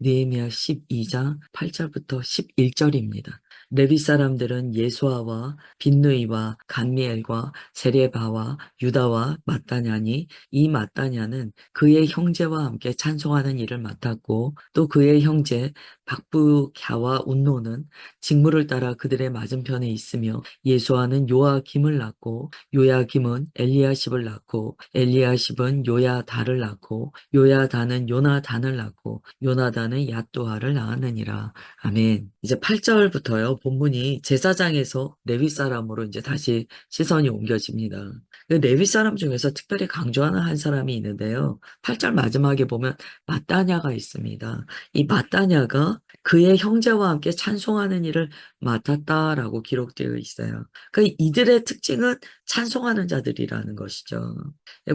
느헤미야 12장 8절부터 11절입니다. 레위 사람들은 예수아와 빈누이와 감미엘과 세레바와 유다와 마따냐니 이 마따냐는 그의 형제와 함께 찬송하는 일을 맡았고 또 그의 형제 박부갸와 운노는 직무를 따라 그들의 맞은편에 있으며 예수아는 요아김을 낳고 요야김은 엘리야십을 낳고 엘리야십은 요야다를 낳고 요야다는 요나단을 낳고 요나단은 야또아를 낳았느니라. 아멘. 이제 8절부터요. 본문이 제사장에서 레위 사람으로 이제 다시 시선이 옮겨집니다. 그 레위 사람 중에서 특별히 강조하는 한 사람이 있는데요. 8절 마지막에 보면 마따냐가 있습니다. 이 마따냐가 그의 형제와 함께 찬송하는 일을 맡았다라고 기록되어 있어요. 그 이들의 특징은 찬송하는 자들이라는 것이죠.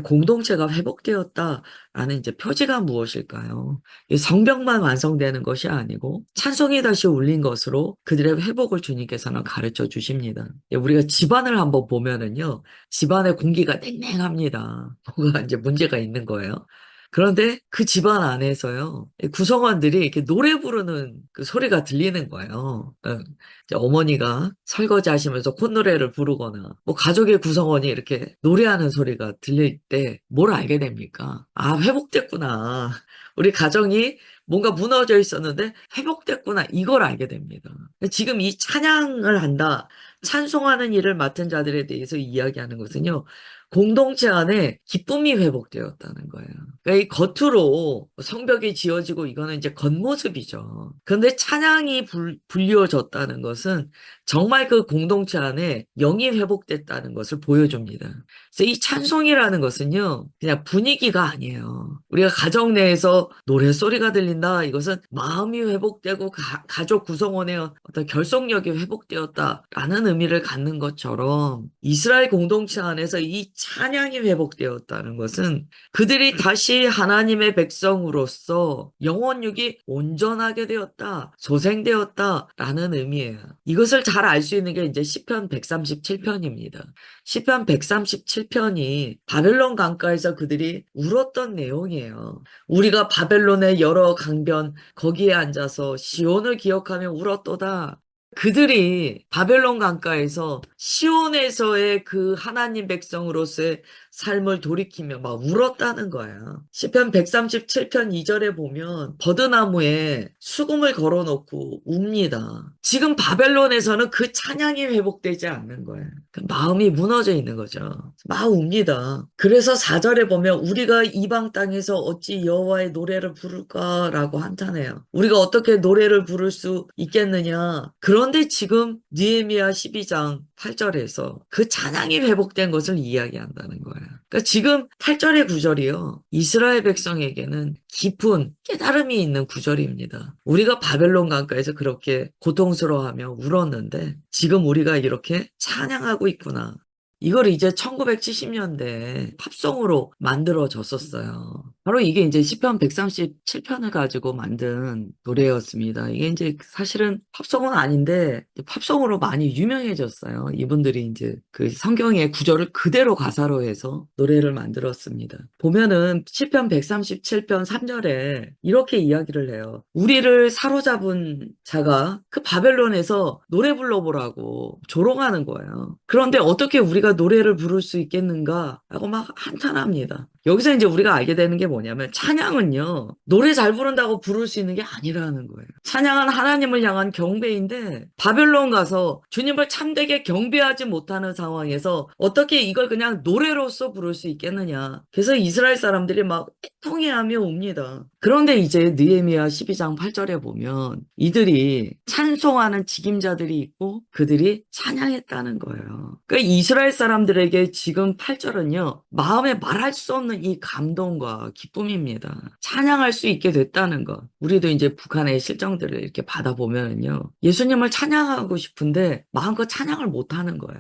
공동체가 회복되었다라는 이제 표지가 무엇일까요? 이 성벽만 완성되는 것이 아니고 찬송이 다시 울린 것으로 그들의 회복을 주님께서는 가르쳐 주십니다. 우리가 집안을 한번 보면은요, 집안의 공기가 냉랭합니다. 뭐가 이제 문제가 있는 거예요. 그런데 그 집안 안에서요, 구성원들이 이렇게 노래 부르는 그 소리가 들리는 거예요. 이제 어머니가 설거지 하시면서 콧노래를 부르거나, 뭐 가족의 구성원이 이렇게 노래하는 소리가 들릴 때 뭘 알게 됩니까? 아, 회복됐구나. 우리 가정이 뭔가 무너져 있었는데 회복됐구나. 이걸 알게 됩니다. 지금 이 찬양을 한다. 찬송하는 일을 맡은 자들에 대해서 이야기하는 것은요. 공동체 안에 기쁨이 회복되었다는 거예요. 그러니까 이 겉으로 성벽이 지어지고 이거는 이제 겉모습이죠. 그런데 찬양이 불리워졌다는 것은 정말 그 공동체 안에 영이 회복됐다는 것을 보여줍니다. 그래서 이 찬송이라는 것은요, 그냥 분위기가 아니에요. 우리가 가정 내에서 노래소리가 들린다. 이것은 마음이 회복되고 가족 구성원의 어떤 결속력이 회복되었다라는 의미를 갖는 것처럼 이스라엘 공동체 안에서 이 찬양이 회복되었다는 것은 그들이 다시 하나님의 백성으로서 영혼육이 온전하게 되었다, 소생되었다라는 의미예요. 이것을 잘 알 수 있는 게 이제 시편 137편입니다. 시편 137편이 바벨론 강가에서 그들이 울었던 내용이에요. 우리가 바벨론의 여러 강변 거기에 앉아서 시온을 기억하며 울었도다. 그들이 바벨론 강가에서 시온에서의 그 하나님 백성으로서의 삶을 돌이키며 막 울었다는 거예요. 시편 137편 2절에 보면 버드나무에 수금을 걸어놓고 웁니다. 지금 바벨론에서는 그 찬양이 회복되지 않는 거예요. 그 마음이 무너져 있는 거죠. 막 웁니다. 그래서 4절에 보면 우리가 이방 땅에서 어찌 여호와의 노래를 부를까라고 한탄해요. 우리가 어떻게 노래를 부를 수 있겠느냐. 그런데 지금 느헤미야 12장 8절에서 그 찬양이 회복된 것을 이야기한다는 거예요. 그러니까 지금 8절의 구절이요. 이스라엘 백성에게는 깊은 깨달음이 있는 구절입니다. 우리가 바벨론 강가에서 그렇게 고통스러워하며 울었는데 지금 우리가 이렇게 찬양하고 있구나. 이걸 이제 1970년대에 팝송으로 만들어졌었어요. 바로 이게 이제 시편 137편을 가지고 만든 노래였습니다. 이게 이제 사실은 팝송은 아닌데 팝송으로 많이 유명해졌어요. 이분들이 이제 그 성경의 구절을 그대로 가사로 해서 노래를 만들었습니다. 보면은 시편 137편 3절에 이렇게 이야기를 해요. 우리를 사로잡은 자가 그 바벨론에서 노래 불러보라고 조롱하는 거예요. 그런데 어떻게 우리가 노래를 부를 수 있겠는가? 라고 막 한탄합니다. 여기서 이제 우리가 알게 되는 게 뭐냐면 찬양은요, 노래 잘 부른다고 부를 수 있는 게 아니라는 거예요. 찬양은 하나님을 향한 경배인데 바벨론 가서 주님을 참되게 경배하지 못하는 상황에서 어떻게 이걸 그냥 노래로서 부를 수 있겠느냐. 그래서 이스라엘 사람들이 막 애통해하며 옵니다. 그런데 이제 느헤미야 12장 8절에 보면 이들이 찬송하는 직임자들이 있고 그들이 찬양했다는 거예요. 그러니까 이스라엘 사람들에게 지금 8절은요, 마음에 말할 수 없는 이 감동과 기쁨입니다. 찬양할 수 있게 됐다는 것. 우리도 이제 북한의 실정들을 이렇게 받아보면요, 예수님을 찬양하고 싶은데 마음껏 찬양을 못하는 거야.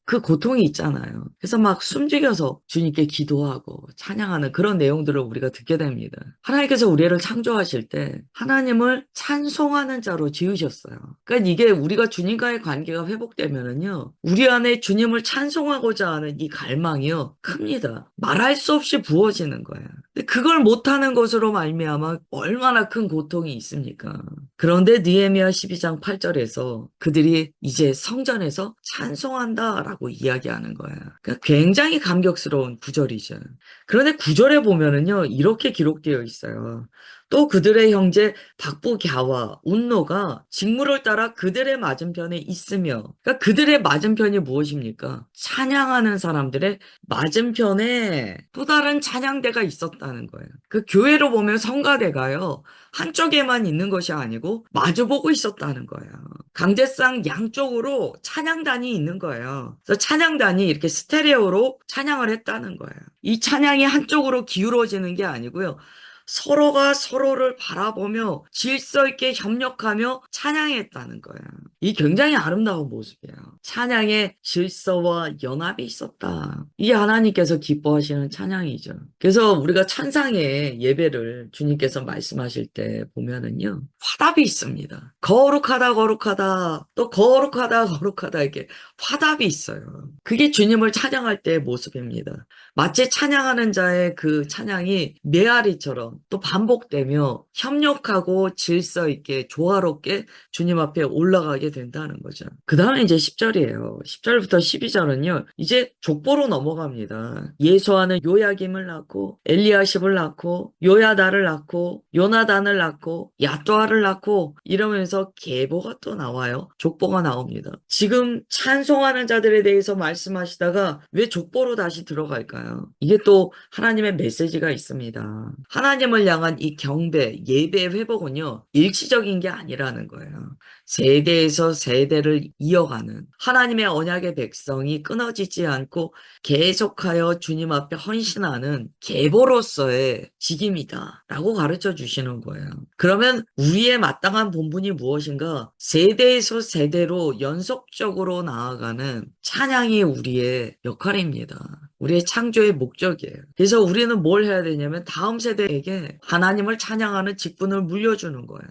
그 고통이 있잖아요. 그래서 막 숨죽여서 주님께 기도하고 찬양하는 그런 내용들을 우리가 듣게 됩니다. 하나님께서 우리를 창조하실 때 하나님을 찬송하는 자로 지으셨어요. 그러니까 이게 우리가 주님과의 관계가 회복되면은요, 우리 안에 주님을 찬송하고자 하는 이 갈망이요, 큽니다. 말할 수 없이 부어지는 거예요. 근데 그걸 못하는 것으로 말미암아 얼마나 큰 고통이 있습니까? 그런데 느헤미야 12장 8절에서 그들이 이제 성전에서 찬송한다라고 이야기하는 거야. 그러니까 굉장히 감격스러운 구절이죠. 그런데 구절에 보면은요, 이렇게 기록되어 있어요. 또 그들의 형제 박부갸와 운노가 직무를 따라 그들의 맞은편에 있으며, 그러니까 그들의 맞은편이 무엇입니까? 찬양하는 사람들의 맞은편에 또 다른 찬양대가 있었다는 거예요. 그 교회로 보면 성가대가요, 한쪽에만 있는 것이 아니고 마주보고 있었다는 거예요. 강제상 양쪽으로 찬양단이 있는 거예요. 그래서 찬양단이 이렇게 스테레오로 찬양을 했다는 거예요. 이 찬양이 한쪽으로 기울어지는 게 아니고요. 서로가 서로를 바라보며 질서 있게 협력하며 찬양했다는 거예요. 이 굉장히 아름다운 모습이에요. 찬양의 질서와 연합이 있었다. 이게 하나님께서 기뻐하시는 찬양이죠. 그래서 우리가 찬상의 예배를 주님께서 말씀하실 때 보면은요, 화답이 있습니다. 거룩하다, 거룩하다, 또 거룩하다, 거룩하다, 이렇게 화답이 있어요. 그게 주님을 찬양할 때의 모습입니다. 마치 찬양하는 자의 그 찬양이 메아리처럼 또 반복되며 협력하고 질서 있게 조화롭게 주님 앞에 올라가게 된다는 거죠. 그 다음에 이제 10절이에요. 10절부터 12절은요, 이제 족보로 넘어갑니다. 예수아는 요야김을 낳고 엘리야십을 낳고 요야다를 낳고 요나단을 낳고 야또아를 낳고 이러면서 계보가 또 나와요. 족보가 나옵니다. 지금 찬송하는 자들에 대해서 말씀하시다가 왜 족보로 다시 들어갈까요? 이게 또 하나님의 메시지가 있습니다. 하나님을 향한 이 경배, 예배 회복은요, 일시적인 게 아니라는 거예요. 세대에서 세대를 이어가는 하나님의 언약의 백성이 끊어지지 않고 계속하여 주님 앞에 헌신하는 계보로서의 직임이다 라고 가르쳐 주시는 거예요. 그러면 우리의 마땅한 본분이 무엇인가? 세대에서 세대로 연속적으로 나아가는 찬양이 우리의 역할입니다. 우리의 창조의 목적이에요. 그래서 우리는 뭘 해야 되냐면 다음 세대에게 하나님을 찬양하는 직분을 물려주는 거예요.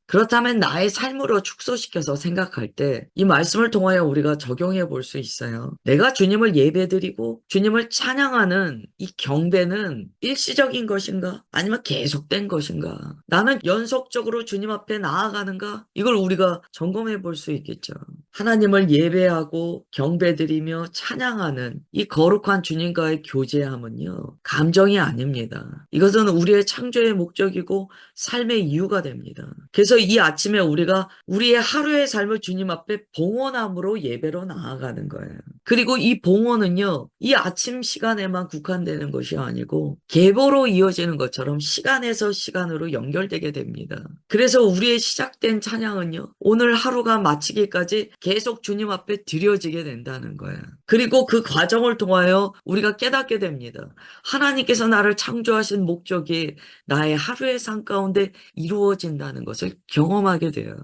그렇다면 나의 삶으로 축소시켜서 생각할 때 이 말씀을 통하여 우리가 적용해 볼 수 있어요. 내가 주님을 예배드리고 주님을 찬양하는 이 경배는 일시적인 것인가? 아니면 계속된 것인가? 나는 연속적으로 주님 앞에 나아가는가? 이걸 우리가 점검해 볼 수 있겠죠. 하나님을 예배하고 경배드리며 찬양하는 이 거룩한 주님과의 교제함은요, 감정이 아닙니다. 이것은 우리의 창조의 목적이고 삶의 이유가 됩니다. 그래서 이 아침에 우리가 우리의 하루의 삶을 주님 앞에 봉헌함으로 예배로 나아가는 거예요. 그리고 이 봉헌은요, 이 아침 시간에만 국한되는 것이 아니고 계보로 이어지는 것처럼 시간에서 시간으로 연결되게 됩니다. 그래서 우리의 시작된 찬양은요, 오늘 하루가 마치기까지 계속 주님 앞에 드려지게 된다는 거예요. 그리고 그 과정을 통하여 우리가 깨닫게 됩니다. 하나님께서 나를 창조하신 목적이 나의 하루의 삶 가운데 이루어진다는 것을 경험하게 돼요.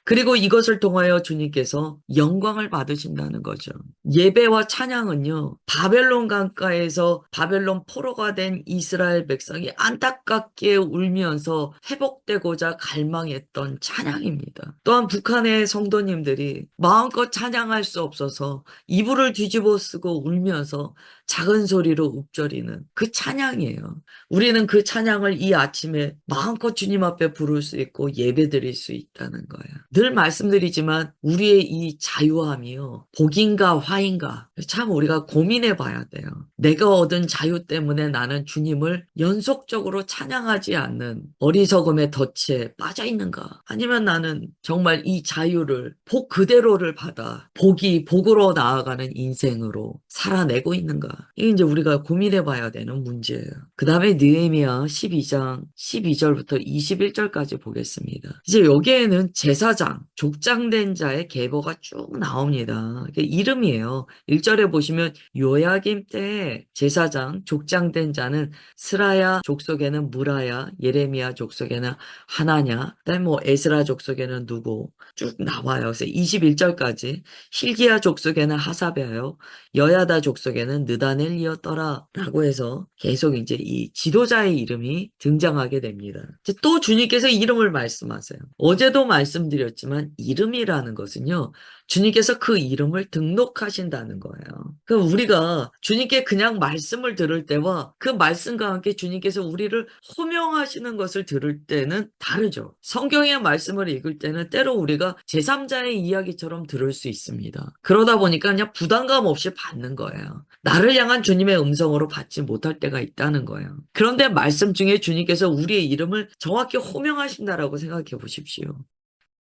그리고 이것을 통하여 주님께서 영광을 받으신다는 거죠. 예배와 찬양은요, 바벨론 강가에서 바벨론 포로가 된 이스라엘 백성이 안타깝게 울면서 회복되고자 갈망했던 찬양입니다. 또한 북한의 성도님들이 마음껏 찬양할 수 없어서 이불을 뒤집어 쓰고 울면서 작은 소리로 읊조리는 그 찬양이에요. 우리는 그 찬양을 이 아침에 마음껏 주님 앞에 부를 수 있고 예배드릴 수 있다는 거예요. 늘 말씀드리지만 우리의 이 자유함이요, 복인가 화인가, 참 우리가 고민해 봐야 돼요. 내가 얻은 자유 때문에 나는 주님을 연속적으로 찬양하지 않는 어리석음의 덫에 빠져 있는가? 아니면 나는 정말 이 자유를 복 그대로를 받아 복으로 나아가는 인생으로 살아내고 있는가? 이게 이제 우리가 고민해 봐야 되는 문제예요. 그 다음에 느헤미야 12장 12절부터 21절까지 보겠습니다. 이제 여기에는 제사장, 족장된 자의 계보가 쭉 나옵니다. 이게 이름이에요. 1절에 보시면 요야김 때 제사장, 족장된 자는 스라야 족속에는 무라야, 예레미야 족속에는 하나냐, 그다음에 뭐 에스라 족속에는 누구 쭉 나와요. 그래서 21절까지 힐기야 족속에는 하사베요, 여야다 족속에는 느다 고다넬리였더라 라고 해서 계속 이제 이 지도자의 이름이 등장하게 됩니다. 이제 또 주님께서 이름을 말씀하세요. 어제도 말씀드렸지만 이름이라는 것은요, 주님께서 그 이름을 등록하신다는 거예요. 그럼 우리가 주님께 그냥 말씀을 들을 때와 그 말씀과 함께 주님께서 우리를 호명하시는 것을 들을 때는 다르죠. 성경의 말씀을 읽을 때는 때로 우리가 제3자의 이야기처럼 들을 수 있습니다. 그러다 보니까 그냥 부담감 없이 받는 거예요. 나를 향한 주님의 음성으로 받지 못할 때가 있다는 거예요. 그런데 말씀 중에 주님께서 우리의 이름을 정확히 호명하신다라고 생각해 보십시오.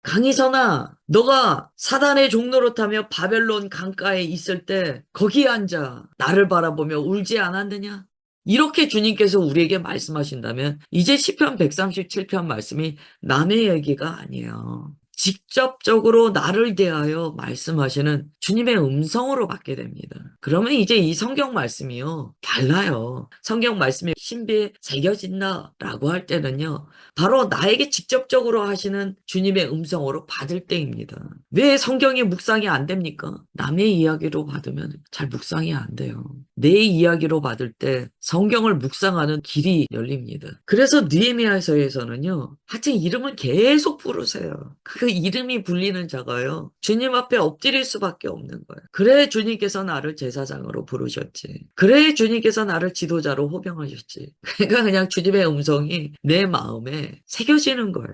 강희선아, 너가 사단의 종로로 타며 바벨론 강가에 있을 때 거기 앉아 나를 바라보며 울지 않았느냐? 이렇게 주님께서 우리에게 말씀하신다면 이제 시편 137편 말씀이 남의 얘기가 아니에요. 직접적으로 나를 대하여 말씀하시는 주님의 음성으로 받게 됩니다. 그러면 이제 이 성경 말씀이요, 달라요. 성경 말씀이 신비에 새겨진다라고 할 때는요, 바로 나에게 직접적으로 하시는 주님의 음성으로 받을 때입니다. 왜 성경이 묵상이 안 됩니까? 남의 이야기로 받으면 잘 묵상이 안 돼요. 내 이야기로 받을 때 성경을 묵상하는 길이 열립니다. 그래서 느헤미야서에서는요, 하여튼 이름을 계속 부르세요. 그 이름이 불리는 자가요, 주님 앞에 엎드릴 수밖에 없는 거예요. 그래 주님께서 나를 제사장으로 부르셨지. 그래 주님께서 나를 지도자로 호명하셨지. 그러니까 그냥 주님의 음성이 내 마음에 새겨지는 거예요.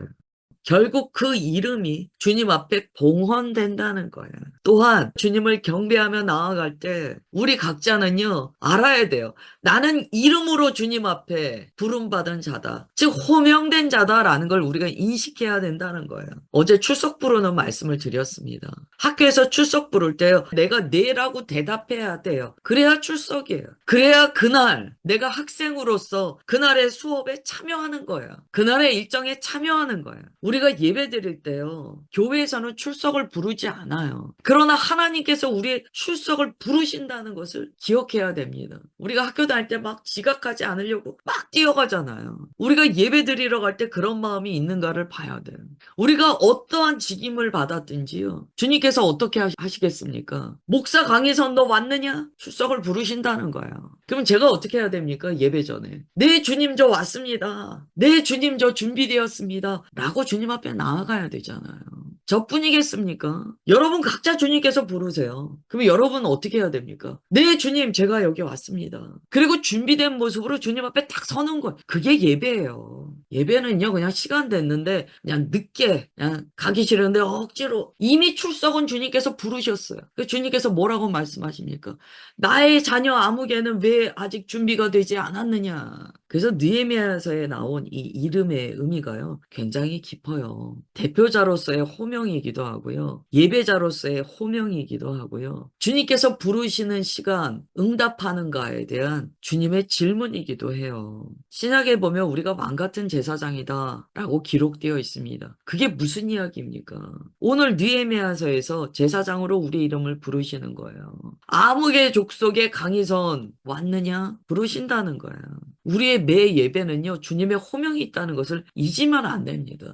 결국 그 이름이 주님 앞에 봉헌된다는 거예요. 또한 주님을 경배하며 나아갈 때 우리 각자는요, 알아야 돼요. 나는 이름으로 주님 앞에 부름받은 자다. 즉 호명된 자다라는 걸 우리가 인식해야 된다는 거예요. 어제 출석 부르는 말씀을 드렸습니다. 학교에서 출석 부를 때요, 내가 네라고 대답해야 돼요. 그래야 출석이에요. 그래야 그날 내가 학생으로서 그날의 수업에 참여하는 거예요. 그날의 일정에 참여하는 거예요. 우리가 예배 드릴 때요, 교회에서는 출석을 부르지 않아요. 그러나 하나님께서 우리의 출석을 부르신다는 것을 기억해야 됩니다. 우리가 학교 다닐 때 막 지각하지 않으려고 막 뛰어가잖아요. 우리가 예배 드리러 갈 때 그런 마음이 있는가를 봐야 돼요. 우리가 어떠한 직임을 받았든지요, 주님께서 어떻게 하시겠습니까? 목사 강의선 너 왔느냐? 출석을 부르신다는 거예요. 그럼 제가 어떻게 해야 됩니까? 예배 전에. 네, 주님 저 왔습니다. 네, 주님 저 준비되었습니다. 라고 주님 앞에 나아가야 되잖아요. 저뿐이겠습니까? 여러분 각자 주님께서 부르세요. 그럼 여러분은 어떻게 해야 됩니까? 네, 주님 제가 여기 왔습니다. 그리고 준비된 모습으로 주님 앞에 딱 서는 거예요. 그게 예배예요. 예배는요, 그냥 시간 됐는데 그냥 늦게 그냥 가기 싫은데 억지로, 이미 출석은 주님께서 부르셨어요. 그 주님께서 뭐라고 말씀하십니까? 나의 자녀 아무개는 왜 아직 준비가 되지 않았느냐? 그래서 느헤미야서에 나온 이 이름의 의미가요, 굉장히 깊어요. 대표자로서의 호명이기도 하고요, 예배자로서의 호명이기도 하고요, 주님께서 부르시는 시간 응답하는가에 대한 주님의 질문이기도 해요. 신약에 보면 우리가 왕같은 제사장이다 라고 기록되어 있습니다. 그게 무슨 이야기입니까? 오늘 느헤미야서에서 제사장으로 우리 이름을 부르시는 거예요. 아무개 족속의 강희선 왔느냐? 부르신다는 거예요. 우리의 매 예배는요, 주님의 호명이 있다는 것을 잊으면 안 됩니다.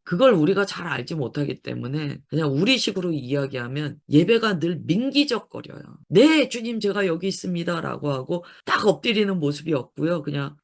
그걸 우리가 잘 알지 못하기 때문에 그냥 우리식으로 이야기하면 예배가 늘 민기적거려요. 네, 주님 제가 여기 있습니다 라고 하고 딱 엎드리는 모습이 없고요. 그냥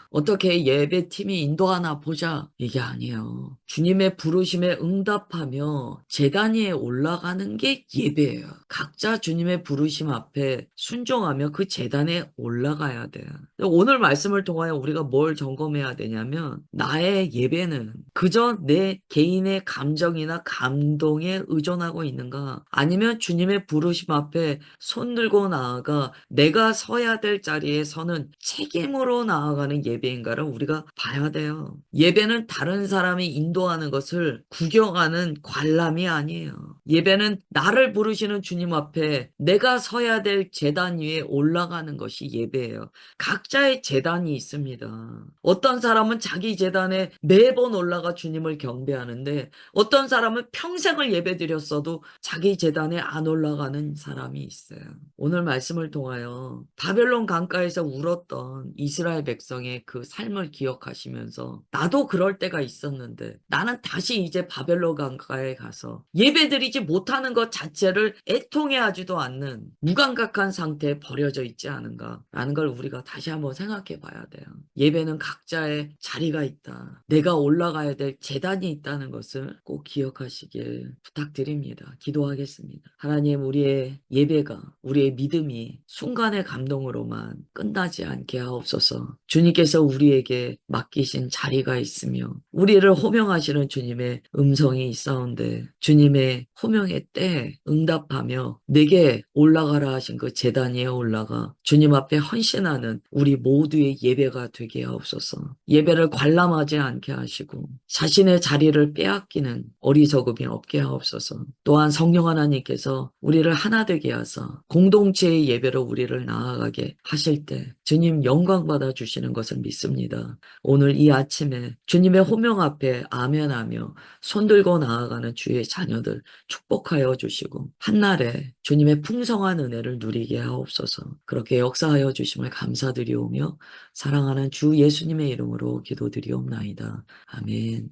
어떻게 예배팀이 인도하나 보자, 이게 아니에요. 주님의 부르심에 응답하며 제단 위에 올라가는 게 예배예요. 각자 주님의 부르심 앞에 순종하며 그 제단에 올라가야 돼요. 오늘 말씀을 통하여 우리가 뭘 점검해야 되냐면, 나의 예배는 그저 내 개인의 감정이나 감동에 의존하고 있는가, 아니면 주님의 부르심 앞에 손 들고 나아가 내가 서야 될 자리에 서는 책임으로 나아가는 예배인가를 우리가 봐야 돼요. 예배는 다른 사람이 인도하는 것을 구경하는 관람이 아니에요. 예배는 나를 부르시는 주님 앞에 내가 서야 될 제단 위에 올라가는 것이 예배예요. 각자의 제단이 있습니다. 어떤 사람은 자기 제단에 매번 올라가 주님을 경배하는데 어떤 사람은 평생을 예배드렸어도 자기 제단에 안 올라가는 사람이 있어요. 오늘 말씀을 통하여 바벨론 강가에서 울었던 이스라엘 백성의 그 삶을 기억하시면서 나도 그럴 때가 있었는데 나는 다시 이제 바벨론 강가에 가서 예배드리지 못하는 것 자체를 애통해하지도 않는 무감각한 상태에 버려져 있지 않은가라는 걸 우리가 다시 한번 생각해 봐야 돼요. 예배는 각자의 자리가 있다. 내가 올라가야 될 제단이 있다는 것을 꼭 기억하시길 부탁드립니다. 기도하겠습니다. 하나님, 우리의 예배가, 우리의 믿음이 순간의 감동으로만 끝나지 않게 하옵소서. 주님께서 우리에게 맡기신 자리가 있으며 우리를 호명하시는 주님의 음성이 있사온데 주님의 호명의 때에 응답하며 내게 올라가라 하신 그 제단 위에 올라가 주님 앞에 헌신하는 우리 모두의 예배가 되게 하옵소서. 예배를 관람하지 않게 하시고 자신의 자리를 빼앗기는 어리석음이 없게 하옵소서. 또한 성령 하나님께서 우리를 하나 되게 하사 공동체의 예배로 우리를 나아가게 하실 때 주님 영광 받아 주시는 것을 믿습니다. 오늘 이 아침에 주님의 호명 앞에 아멘하며 손들고 나아가는 주의 자녀들 축복하여 주시고 한날에 주님의 풍성한 은혜를 누리게 하옵소서. 그렇게 역사하여 주심을 감사드리오며 사랑하는 주 예수님의 이름으로 기도드리옵나이다. 아멘.